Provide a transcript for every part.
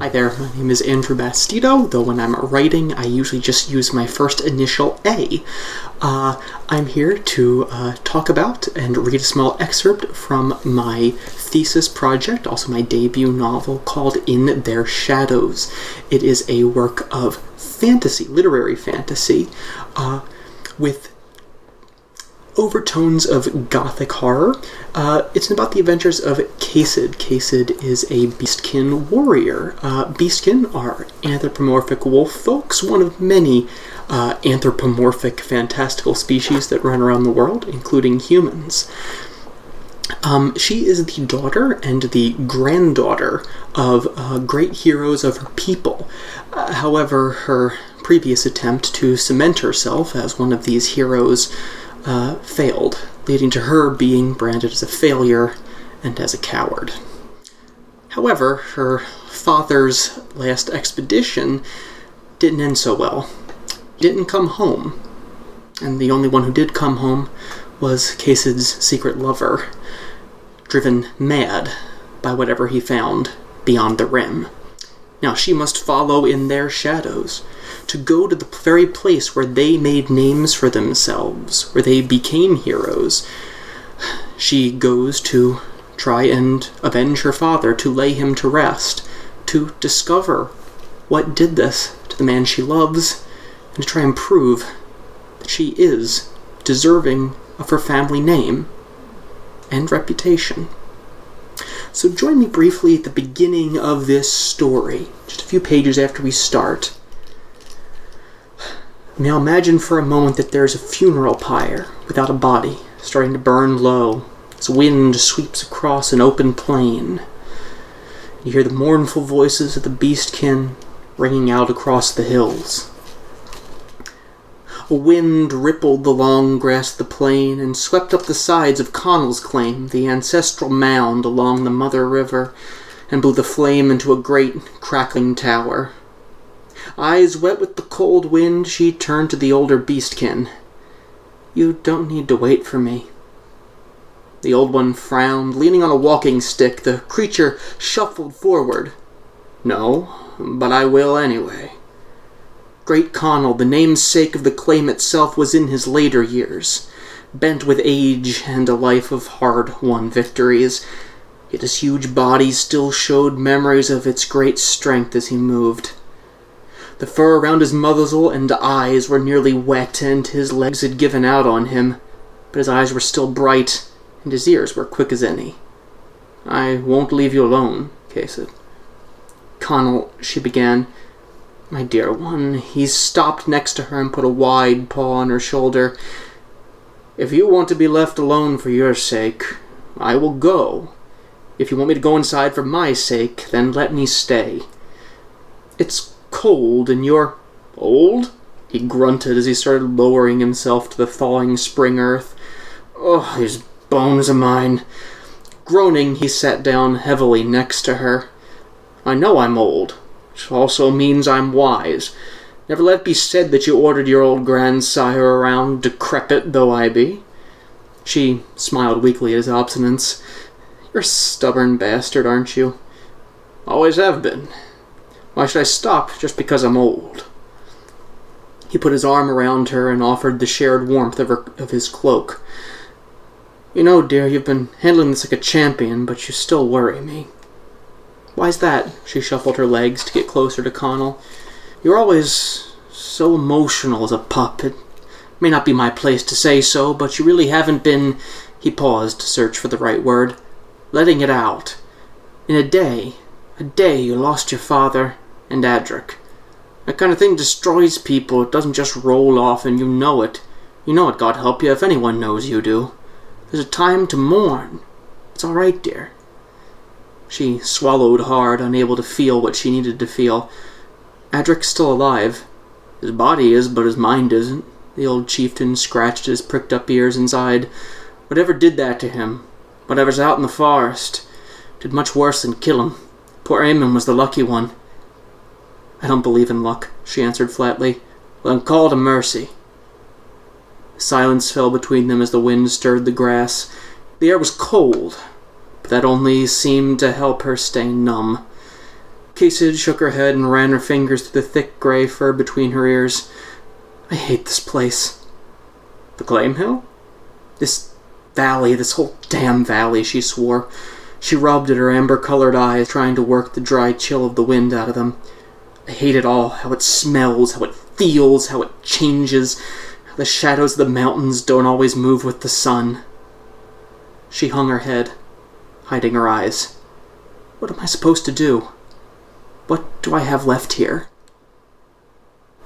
Hi there, my name is a.bastedo, though when I'm writing I usually just use my first initial A. I'm here to talk about and read a small excerpt from my thesis project, also my debut novel called In Their Shadows. It is a work of fantasy, literary fantasy, with overtones of gothic horror. It's about the adventures of Kasid. Kasid is a beastkin warrior. Beastkin are anthropomorphic wolf folks, one of many anthropomorphic fantastical species that run around the world, including humans. She is the daughter and the granddaughter of great heroes of her people. However, her previous attempt to cement herself as one of these heroes failed, leading to her being branded as a failure and as a coward. However, her father's last expedition didn't end so well. He didn't come home, and the only one who did come home was Kasid's secret lover, driven mad by whatever he found beyond the rim. Now she must follow in their shadows, to go to the very place where they made names for themselves, where they became heroes. She goes to try and avenge her father, to lay him to rest, to discover what did this to the man she loves, and to try and prove that she is deserving of her family name and reputation. So join me briefly at the beginning of this story, just a few pages after we start. Now imagine for a moment that there's a funeral pyre without a body, starting to burn low as wind sweeps across an open plain. You hear the mournful voices of the beastkin ringing out across the hills. A wind rippled the long grass of the plain and swept up the sides of Connell's Claim, the ancestral mound along the Mother River, and blew the flame into a great, crackling tower. Eyes wet with the cold wind, she turned to the older beastkin. "You don't need to wait for me." The old one frowned, leaning on a walking stick. The creature shuffled forward. "No, but I will anyway." Great Connell, the namesake of the claim itself, was in his later years, bent with age and a life of hard-won victories. Yet his huge body still showed memories of its great strength as he moved. The fur around his muzzle and eyes were nearly wet, and his legs had given out on him, but his eyes were still bright, and his ears were quick as any. "I won't leave you alone," Kasid. "Connell," she began. "My dear one," he stopped next to her and put a wide paw on her shoulder. "If you want to be left alone for your sake, I will go. If you want me to go inside for my sake, then let me stay. It's cold, and you're old?" he grunted as he started lowering himself to the thawing spring earth. "Oh, these bones of mine." Groaning, he sat down heavily next to her. "I know I'm old, which also means I'm wise. Never let it be said that you ordered your old grandsire around, decrepit though I be." She smiled weakly at his obstinance. "You're a stubborn bastard, aren't you?" "Always have been. Why should I stop just because I'm old?" He put his arm around her and offered the shared warmth of his cloak. "You know, dear, you've been handling this like a champion, but you still worry me." "Why's that?" She shuffled her legs to get closer to Connell. "You're always so emotional as a pup. It may not be my place to say so, but you really haven't been—" He paused to search for the right word. "Letting it out. In a day you lost your father and Adric. That kind of thing destroys people. It doesn't just roll off, and you know it. You know it, God help you, if anyone knows you do. There's a time to mourn. It's all right, dear." She swallowed hard, unable to feel what she needed to feel. "Adric's still alive. His body is, but his mind isn't." The old chieftain scratched his pricked-up ears and sighed. "Whatever did that to him, whatever's out in the forest, did much worse than kill him. Poor Eamon was the lucky one." "I don't believe in luck," she answered flatly. "Well, then call to mercy." Silence fell between them as the wind stirred the grass. The air was cold, but that only seemed to help her stay numb. Casey shook her head and ran her fingers through the thick gray fur between her ears. I hate this place. The Claim Hill? This valley, this whole damn valley, she swore. She rubbed at her amber-colored eyes, trying to work the dry chill of the wind out of them. I hate it all, how it smells, how it feels, how it changes, how the shadows of the mountains don't always move with the sun. She hung her head, hiding her eyes. What am I supposed to do? What do I have left here?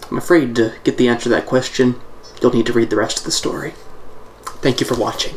I'm afraid to get the answer to that question, you'll need to read the rest of the story. Thank you for watching.